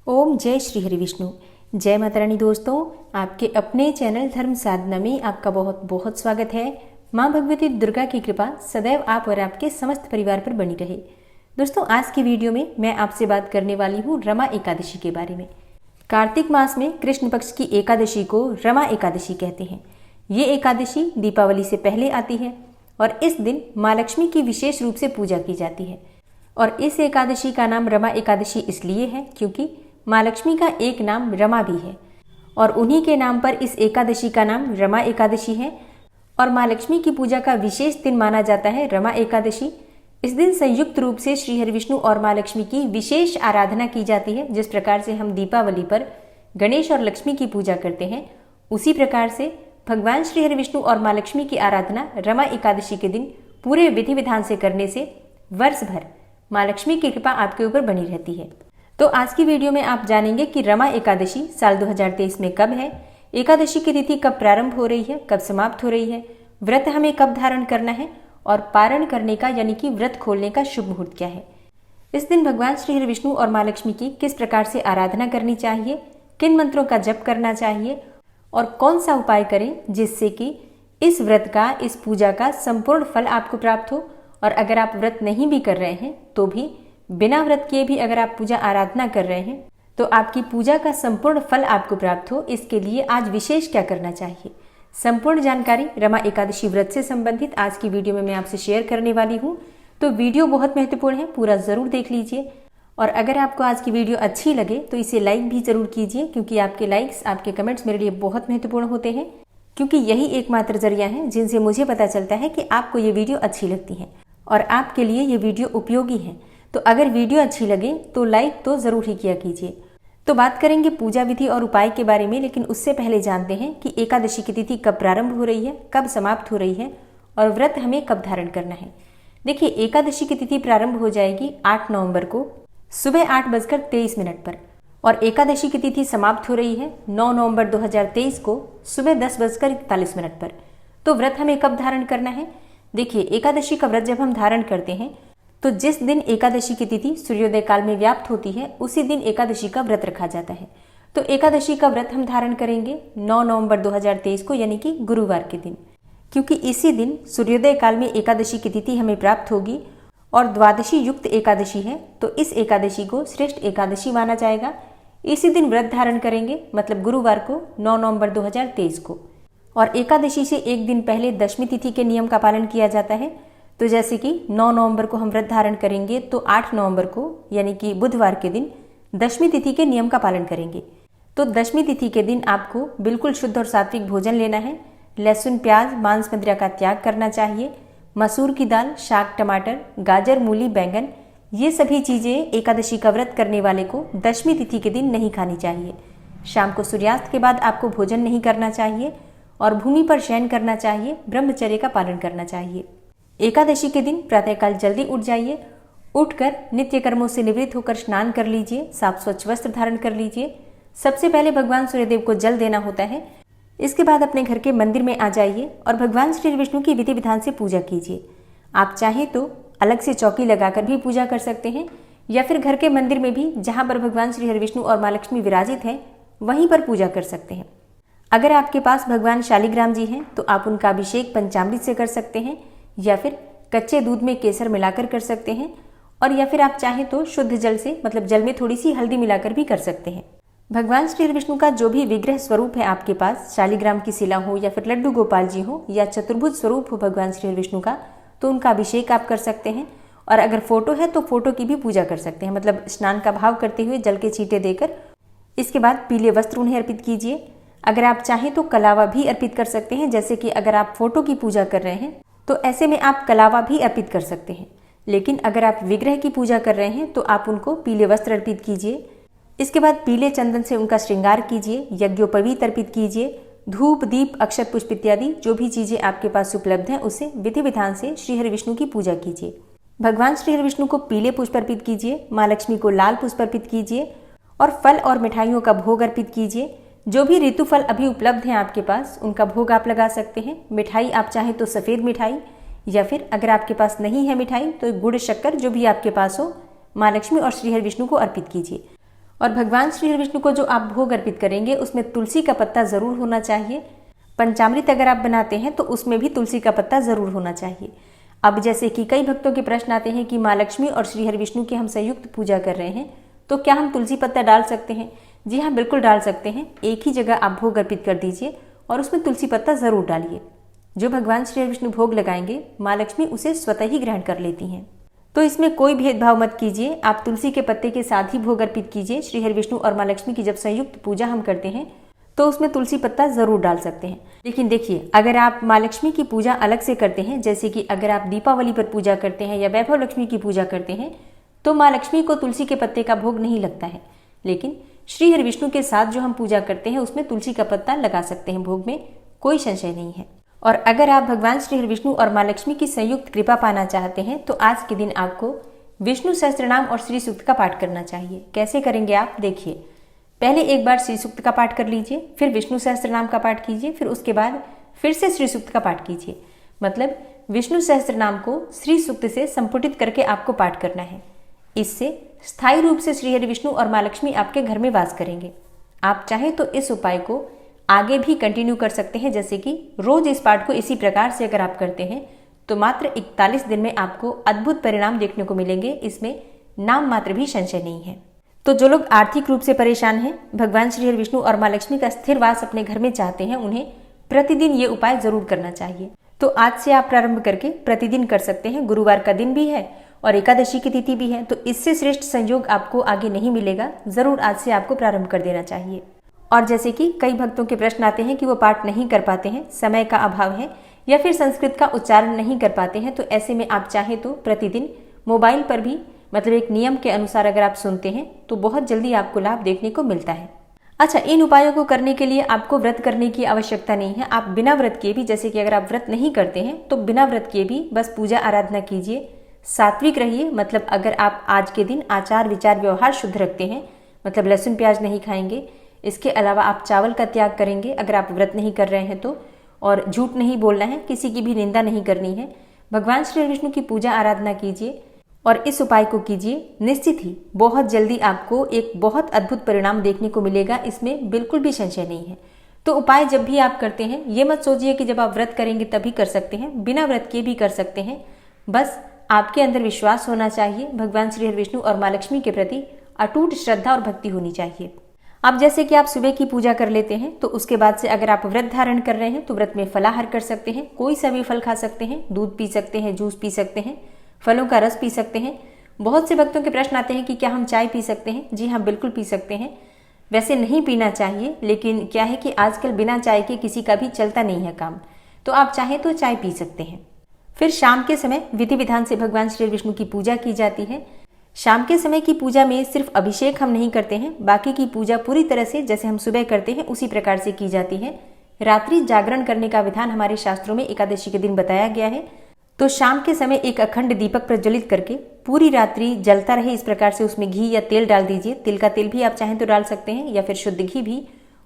ओम जय श्री हरि विष्णु। जय माता रानी। दोस्तों, आपके अपने चैनल धर्म साधना में आपका बहुत बहुत स्वागत है। माँ भगवती दुर्गा की कृपा सदैव आप और आपके समस्त परिवार पर बनी रहे। दोस्तों, आज की वीडियो में मैं आपसे बात करने वाली हूँ रमा एकादशी के बारे में। कार्तिक मास में कृष्ण पक्ष की एकादशी को रमा एकादशी कहते हैं। ये एकादशी दीपावली से पहले आती है और इस दिन माँ लक्ष्मी की विशेष रूप से पूजा की जाती है। और इस एकादशी का नाम रमा एकादशी इसलिए है क्योंकि माँ लक्ष्मी का एक नाम रमा भी है और उन्हीं के नाम पर इस एकादशी का नाम रमा एकादशी है। और माँ लक्ष्मी की पूजा का विशेष दिन माना जाता है रमा एकादशी। इस दिन संयुक्त रूप से श्री हरि विष्णु और माँ लक्ष्मी की विशेष आराधना की जाती है। जिस प्रकार से हम दीपावली पर गणेश और लक्ष्मी की पूजा करते हैं, उसी प्रकार से भगवान श्री हरि विष्णु और माँ लक्ष्मी की आराधना रमा एकादशी के दिन पूरे विधि विधान से करने से वर्ष भर माँ लक्ष्मी की कृपा आपके ऊपर बनी रहती है। तो आज की वीडियो में आप जानेंगे कि रमा एकादशी साल 2023 में कब है, एकादशी की तिथि कब प्रारंभ हो रही है, कब समाप्त हो रही है, व्रत हमें कब धारण करना है और पारण करने का यानी कि व्रत खोलने का शुभ मुहूर्त क्या है। इस दिन भगवान श्री हरि विष्णु और माँ लक्ष्मी की किस प्रकार से आराधना करनी चाहिए, किन मंत्रों का जप करना चाहिए और कौन सा उपाय करें जिससे कि इस व्रत का, इस पूजा का संपूर्ण फल आपको प्राप्त हो। और अगर आप व्रत नहीं भी कर रहे हैं तो भी बिना व्रत किए भी अगर आप पूजा आराधना कर रहे हैं तो आपकी पूजा का संपूर्ण फल आपको प्राप्त हो, इसके लिए आज विशेष क्या करना चाहिए, संपूर्ण जानकारी रमा एकादशी व्रत से संबंधित आज की वीडियो में मैं आपसे शेयर करने वाली हूँ। तो वीडियो बहुत महत्वपूर्ण है, पूरा जरूर देख लीजिए। और अगर आपको आज की वीडियो अच्छी लगे तो इसे लाइक भी जरूर कीजिए, क्योंकि आपके लाइक्स, आपके कमेंट्स मेरे लिए बहुत महत्वपूर्ण होते हैं, क्योंकि यही एकमात्र जरिया है जिनसे मुझे पता चलता है कि आपको ये वीडियो अच्छी लगती है और आपके लिए ये वीडियो उपयोगी है। तो अगर वीडियो अच्छी लगे तो लाइक तो जरूर ही किया कीजिए। तो बात करेंगे पूजा विधि और उपाय के बारे में, लेकिन उससे पहले जानते हैं कि एकादशी की तिथि कब प्रारंभ हो रही है, कब समाप्त हो रही है और व्रत हमें कब धारण करना है। देखिए, एकादशी की तिथि प्रारंभ हो जाएगी 8 नवंबर को सुबह 8:23 पर और एकादशी की तिथि समाप्त हो रही है 9 नवंबर 2023 को सुबह 10:41 पर। तो व्रत हमें कब धारण करना है? देखिए, एकादशी का व्रत जब हम धारण करते हैं तो जिस दिन एकादशी की तिथि सूर्योदय काल में व्याप्त होती है उसी दिन एकादशी का व्रत रखा जाता है। तो एकादशी का व्रत हम धारण करेंगे 9 नवंबर 2023 को यानी कि गुरुवार के दिन, क्योंकि इसी दिन सूर्योदय काल में एकादशी की तिथि हमें प्राप्त होगी और द्वादशी युक्त एकादशी है। तो इस एकादशी को श्रेष्ठ एकादशी माना जाएगा। इसी दिन व्रत धारण करेंगे, मतलब गुरुवार को 9 नवंबर 2023 को। और एकादशी से एक दिन पहले दशमी तिथि के नियम का पालन किया जाता है। तो जैसे कि 9 नवंबर को हम व्रत धारण करेंगे तो 8 नवंबर को यानी कि बुधवार के दिन दशमी तिथि के नियम का पालन करेंगे। तो दशमी तिथि के दिन आपको बिल्कुल शुद्ध और सात्विक भोजन लेना है। लहसुन, प्याज, मांस, मदिरा का त्याग करना चाहिए। मसूर की दाल, शाक, टमाटर, गाजर, मूली, बैंगन, ये सभी चीजें एकादशी का व्रत करने वाले को दशमी तिथि के दिन नहीं खानी चाहिए। शाम को सूर्यास्त के बाद आपको भोजन नहीं करना चाहिए और भूमि पर शयन करना चाहिए। ब्रह्मचर्य का पालन करना चाहिए। एकादशी के दिन प्रातःकाल जल्दी उठ जाइए। उठकर नित्य कर्मों से निवृत्त होकर स्नान कर लीजिए, साफ स्वच्छ वस्त्र धारण कर लीजिए। सबसे पहले भगवान सूर्यदेव को जल देना होता है। इसके बाद अपने घर के मंदिर में आ जाइए और भगवान श्री विष्णु की विधि विधान से पूजा कीजिए। आप चाहे तो अलग से चौकी लगाकर भी पूजा कर सकते हैं या फिर घर के मंदिर में भी, जहां पर भगवान श्री हरि विष्णु और माँ लक्ष्मी विराजित हैं, वहीं पर पूजा कर सकते हैं। अगर आपके पास भगवान शालिग्राम जी हैं तो आप उनका अभिषेक पंचामृत से कर सकते हैं या फिर कच्चे दूध में केसर मिलाकर कर सकते हैं, और या फिर आप चाहें तो शुद्ध जल से, मतलब जल में थोड़ी सी हल्दी मिलाकर भी कर सकते हैं। भगवान श्री विष्णु का जो भी विग्रह स्वरूप है आपके पास, शालिग्राम की शिला हो या फिर लड्डू गोपाल जी हो या चतुर्भुज स्वरूप हो भगवान श्री विष्णु का, तो उनका अभिषेक आप कर सकते हैं। और अगर फोटो है तो फोटो की भी पूजा कर सकते हैं, मतलब स्नान का भाव करते हुए जल के छींटे देकर। इसके बाद पीले वस्त्र उन्हें अर्पित कीजिए। अगर आप चाहें तो कलावा भी अर्पित कर सकते हैं, जैसे कि अगर आप फोटो की पूजा कर रहे हैं तो ऐसे में आप कलावा भी अर्पित कर सकते हैं। लेकिन अगर आप विग्रह की पूजा कर रहे हैं तो आप उनको पीले वस्त्र अर्पित कीजिए। इसके बाद पीले चंदन से उनका श्रृंगार कीजिए, यज्ञोपवीत अर्पित कीजिए। धूप, दीप, अक्षत पुष्प इत्यादि जो भी चीजें आपके पास उपलब्ध हैं उससे विधि विधान से श्री हरि विष्णु की पूजा कीजिए। भगवान श्री हरि विष्णु को पीले पुष्प अर्पित कीजिए, माँ लक्ष्मी को लाल पुष्प अर्पित कीजिए और फल और मिठाइयों का भोग अर्पित कीजिए। जो भी ऋतु फल अभी उपलब्ध हैं आपके पास, उनका भोग आप लगा सकते हैं। मिठाई आप चाहें तो सफ़ेद मिठाई, या फिर अगर आपके पास नहीं है मिठाई तो गुड़, शक्कर जो भी आपके पास हो, माँ लक्ष्मी और श्री हरि विष्णु को अर्पित कीजिए। और भगवान श्री हरि विष्णु को जो आप भोग अर्पित करेंगे उसमें तुलसी का पत्ता जरूर होना चाहिए। पंचामृत अगर आप बनाते हैं तो उसमें भी तुलसी का पत्ता जरूर होना चाहिए। अब जैसे कि कई भक्तों के प्रश्न आते हैं कि माँ लक्ष्मी और श्री हरि विष्णु की हम संयुक्त पूजा कर रहे हैं, तो क्या हम तुलसी पत्ता डाल सकते हैं? जी हाँ, बिल्कुल डाल सकते हैं। एक ही जगह आप भोग अर्पित कर दीजिए और उसमें तुलसी पत्ता जरूर डालिए। जो भगवान श्री हरि विष्णु भोग लगाएंगे माँ लक्ष्मी उसे स्वतः ही ग्रहण कर लेती हैं। तो इसमें कोई भेदभाव मत कीजिए, आप तुलसी के पत्ते के साथ ही भोग अर्पित कीजिए। श्री हरि विष्णु और माँ लक्ष्मी की जब संयुक्त पूजा हम करते हैं तो उसमें तुलसी पत्ता जरूर डाल सकते हैं। लेकिन देखिए, अगर आप माँ लक्ष्मी की पूजा अलग से करते हैं, जैसे कि अगर आप दीपावली पर पूजा करते हैं या वैभव लक्ष्मी की पूजा करते हैं, तो माँ लक्ष्मी को तुलसी के पत्ते का भोग नहीं लगता है। लेकिन श्री हरि विष्णु के साथ जो हम पूजा करते हैं उसमें तुलसी का पत्ता लगा सकते हैं भोग में, कोई संशय नहीं है। और अगर आप भगवान श्री हरि विष्णु और माँ लक्ष्मी की संयुक्त कृपा पाना चाहते हैं तो आज के दिन आपको विष्णु सहस्त्रनाम और श्री सूक्त का पाठ करना चाहिए। कैसे करेंगे आप देखिए, पहले एक बार श्री सूक्त का पाठ कर लीजिए, फिर विष्णु सहस्त्रनाम का पाठ कीजिए, फिर उसके बाद फिर से श्री सूक्त का पाठ कीजिए। मतलब विष्णु सहस्त्रनाम को श्री सूक्त से संपुटित करके आपको पाठ करना है। इससे स्थायी रूप से श्री हरि विष्णु और माँ लक्ष्मी आपके घर में वास करेंगे। आप चाहें तो इस उपाय को आगे भी कंटिन्यू कर सकते हैं, जैसे कि रोज इस पाठ को इसी प्रकार से अगर आप करते हैं तो मात्र 41 दिन में आपको अद्भुत परिणाम देखने को मिलेंगे। इसमें नाम मात्र भी संशय नहीं है। तो जो लोग आर्थिक रूप से परेशान हैं, भगवान श्री हरि विष्णु और माँ लक्ष्मी का स्थिर वास अपने घर में चाहते हैं, उन्हें प्रतिदिन ये उपाय जरूर करना चाहिए। तो आज से आप प्रारंभ करके प्रतिदिन कर सकते हैं। गुरुवार का दिन भी है और एकादशी की तिथि भी है, तो इससे श्रेष्ठ संयोग आपको आगे नहीं मिलेगा। जरूर आज से आपको प्रारंभ कर देना चाहिए। और जैसे कि कई भक्तों के प्रश्न आते हैं कि वो पाठ नहीं कर पाते हैं, समय का अभाव है या फिर संस्कृत का उच्चारण नहीं कर पाते हैं, तो ऐसे में आप चाहे तो प्रतिदिन मोबाइल पर भी मतलब एक नियम के अनुसार अगर आप सुनते हैं तो बहुत जल्दी आपको लाभ देखने को मिलता है। अच्छा, इन उपायों को करने के लिए आपको व्रत करने की आवश्यकता नहीं है। आप बिना व्रत किए भी, जैसे कि अगर आप व्रत नहीं करते हैं तो बिना व्रत किए भी बस पूजा आराधना कीजिए, सात्विक रहिए। मतलब अगर आप आज के दिन आचार विचार व्यवहार शुद्ध रखते हैं, मतलब लहसुन प्याज नहीं खाएंगे, इसके अलावा आप चावल का त्याग करेंगे अगर आप व्रत नहीं कर रहे हैं तो, और झूठ नहीं बोलना है, किसी की भी निंदा नहीं करनी है। भगवान श्री विष्णु की पूजा आराधना कीजिए और इस उपाय को कीजिए। निश्चित ही बहुत जल्दी आपको एक बहुत अद्भुत परिणाम देखने को मिलेगा, इसमें बिल्कुल भी संशय नहीं है। तो उपाय जब भी आप करते हैं ये मत सोचिए कि जब आप व्रत करेंगे तभी कर सकते हैं, बिना व्रत किए भी कर सकते हैं। बस आपके अंदर विश्वास होना चाहिए, भगवान श्री विष्णु और माँ लक्ष्मी के प्रति अटूट श्रद्धा और भक्ति होनी चाहिए। अब जैसे कि आप सुबह की पूजा कर लेते हैं तो उसके बाद से अगर आप व्रत धारण कर रहे हैं तो व्रत में फलाहार कर सकते हैं। कोई सा भी फल खा सकते हैं, दूध पी सकते हैं, जूस पी सकते हैं, फलों का रस पी सकते हैं। बहुत से भक्तों के प्रश्न आते हैं कि क्या हम चाय पी सकते हैं? जी हाँ, बिल्कुल पी सकते हैं। वैसे नहीं पीना चाहिए, लेकिन क्या है कि आजकल बिना चाय के किसी का भी चलता नहीं है काम, तो आप चाहें तो चाय पी सकते हैं। फिर शाम के समय विधि विधान से भगवान श्री विष्णु की पूजा की जाती है। शाम के समय की पूजा में सिर्फ अभिषेक हम नहीं करते हैं, बाकी की पूजा पूरी तरह से जैसे हम सुबह करते हैं उसी प्रकार से की जाती है। रात्रि जागरण करने का विधान हमारे शास्त्रों में एकादशी के दिन बताया गया है। तो शाम के समय एक अखंड दीपक प्रज्वलित करके पूरी रात्रि जलता रहे, इस प्रकार से उसमें घी या तेल डाल दीजिए। तिल का तेल भी आप चाहें तो डाल सकते हैं या फिर शुद्ध घी भी।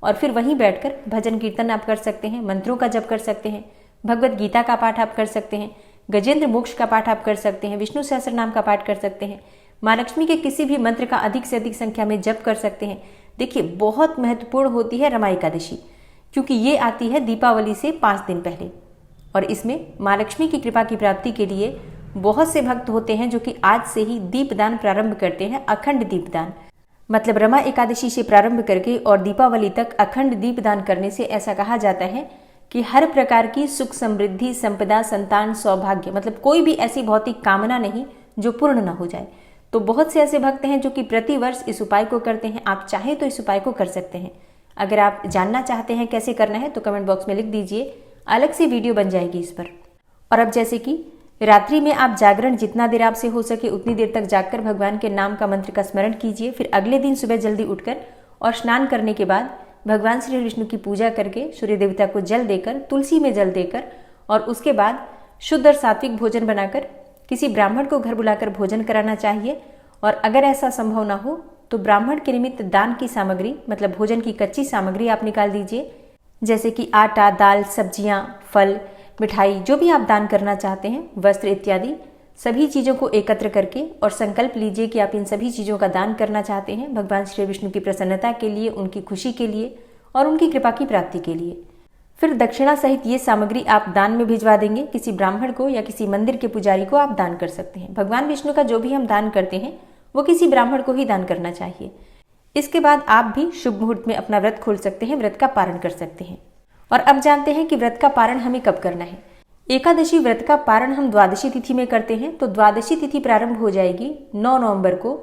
और फिर वहीं बैठकर भजन कीर्तन आप कर सकते हैं, मंत्रों का जप कर सकते हैं, भगवत गीता का पाठ आप कर सकते हैं, गजेंद्र मोक्ष का पाठ आप कर सकते हैं, विष्णु सहस्त्रनाम का पाठ कर सकते हैं, माँ लक्ष्मी के किसी भी मंत्र का अधिक से अधिक संख्या में जप कर सकते हैं। देखिए, बहुत महत्वपूर्ण होती है रमा एकादशी, क्योंकि ये आती है दीपावली से 5 दिन पहले, और इसमें माँ लक्ष्मी की कृपा की प्राप्ति के लिए बहुत से भक्त होते हैं जो कि आज से ही दीपदान प्रारंभ करते हैं। अखंड दीपदान मतलब रमा एकादशी से प्रारंभ करके और दीपावली तक अखंड दीपदान करने से ऐसा कहा जाता है कि हर प्रकार की सुख समृद्धि संपदा संतान सौभाग्य, मतलब कोई भी ऐसी भौतिक कामना नहीं जो पूर्ण न हो जाए। तो बहुत से ऐसे भक्त हैं जो कि प्रतिवर्ष इस उपाय को करते हैं। आप चाहें तो इस उपाय को कर सकते हैं। अगर आप जानना चाहते हैं कैसे करना है तो कमेंट बॉक्स में लिख दीजिए, अलग से वीडियो बन जाएगी इस पर। और अब जैसे कि रात्रि में आप जागरण जितना देर आपसे हो सके उतनी देर तक जागकर भगवान के नाम का मंत्र का स्मरण कीजिए। फिर अगले दिन सुबह जल्दी उठकर और स्नान करने के बाद भगवान श्री विष्णु की पूजा करके सूर्य देवता को जल देकर, तुलसी में जल देकर, और उसके बाद शुद्ध और सात्विक भोजन बनाकर किसी ब्राह्मण को घर बुलाकर भोजन कराना चाहिए। और अगर ऐसा संभव ना हो तो ब्राह्मण के निमित्त दान की सामग्री मतलब भोजन की कच्ची सामग्री आप निकाल दीजिए, जैसे कि आटा, दाल, सब्जियां, फल, मिठाई, जो भी आप दान करना चाहते हैं, वस्त्र इत्यादि, सभी चीज़ों को एकत्र करके और संकल्प लीजिए कि आप इन सभी चीज़ों का दान करना चाहते हैं भगवान श्री विष्णु की प्रसन्नता के लिए, उनकी खुशी के लिए और उनकी कृपा की प्राप्ति के लिए। फिर दक्षिणा सहित ये सामग्री आप दान में भिजवा देंगे। किसी ब्राह्मण को या किसी मंदिर के पुजारी को आप दान कर सकते हैं। भगवान विष्णु का जो भी हम दान करते हैं वो किसी ब्राह्मण को ही दान करना चाहिए। इसके बाद आप भी शुभ मुहूर्त में अपना व्रत खोल सकते हैं, व्रत का पारण कर सकते हैं। और अब जानते हैं कि व्रत का पारण हमें कब करना है। एकादशी व्रत का पारण हम द्वादशी तिथि में करते हैं, तो द्वादशी तिथि प्रारंभ हो जाएगी 9 नवंबर को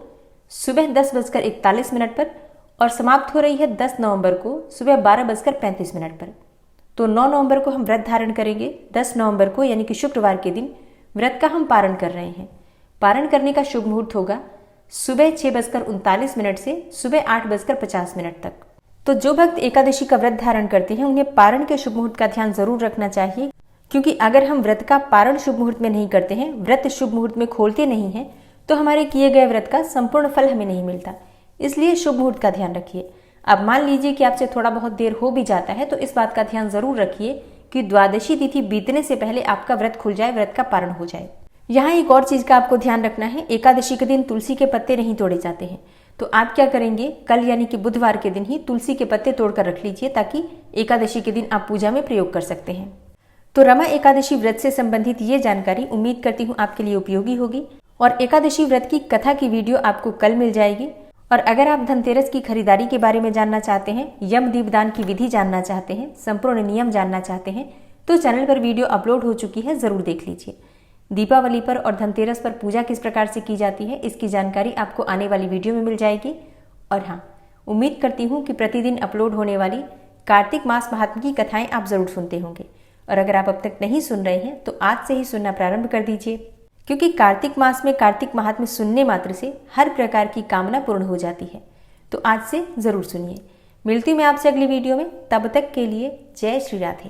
सुबह 10:41 पर और समाप्त हो रही है 10 नवंबर को सुबह 12:35 पर। तो 9 नवंबर को हम व्रत धारण करेंगे। 10 नवंबर को यानी कि शुक्रवार के दिन व्रत का हम पारण कर रहे हैं। पारण करने का शुभ मुहूर्त होगा सुबह 6:39 से सुबह 8:50 तक। तो जो भक्त एकादशी का व्रत धारण करते हैं उन्हें पारण के शुभ मुहूर्त का ध्यान जरूर रखना चाहिए, क्योंकि अगर हम व्रत का पारण शुभ मुहूर्त में नहीं करते हैं, व्रत शुभ मुहूर्त में खोलते नहीं हैं, तो हमारे किए गए व्रत का संपूर्ण फल हमें नहीं मिलता। इसलिए शुभ मुहूर्त का ध्यान रखिए। अब मान लीजिए कि आपसे थोड़ा बहुत देर हो भी जाता है, तो इस बात का ध्यान जरूर रखिए कि द्वादशी तिथि बीतने से पहले आपका व्रत खुल जाए, व्रत का पारण हो जाए। यहाँ एक और चीज का आपको ध्यान रखना है, एकादशी के दिन तुलसी के पत्ते नहीं तोड़े जाते हैं। तो आप क्या करेंगे, कल यानी कि बुधवार के दिन ही तुलसी के पत्ते तोड़कर रख लीजिए, ताकि एकादशी के दिन आप पूजा में प्रयोग कर सकते हैं। तो रमा एकादशी व्रत से संबंधित ये जानकारी उम्मीद करती हूँ आपके लिए उपयोगी होगी। और एकादशी व्रत की कथा की वीडियो आपको कल मिल जाएगी। और अगर आप धनतेरस की खरीदारी के बारे में जानना चाहते हैं, यम दीपदान की विधि जानना चाहते हैं, संपूर्ण नियम जानना चाहते हैं, तो चैनल पर वीडियो अपलोड हो चुकी है, जरूर देख लीजिए। दीपावली पर और धनतेरस पर पूजा किस प्रकार से की जाती है, इसकी जानकारी आपको आने वाली वीडियो में मिल जाएगी। और हाँ, उम्मीद करती हूँ कि प्रतिदिन अपलोड होने वाली कार्तिक मास महात्म्य की कथाएं आप जरूर सुनते होंगे। और अगर आप अब तक नहीं सुन रहे हैं तो आज से ही सुनना प्रारंभ कर दीजिए, क्योंकि कार्तिक मास में कार्तिक महात्म्य सुनने मात्र से हर प्रकार की कामना पूर्ण हो जाती है। तो आज से जरूर सुनिए। मिलती हूँ मैं आपसे अगली वीडियो में, तब तक के लिए जय श्री राधे।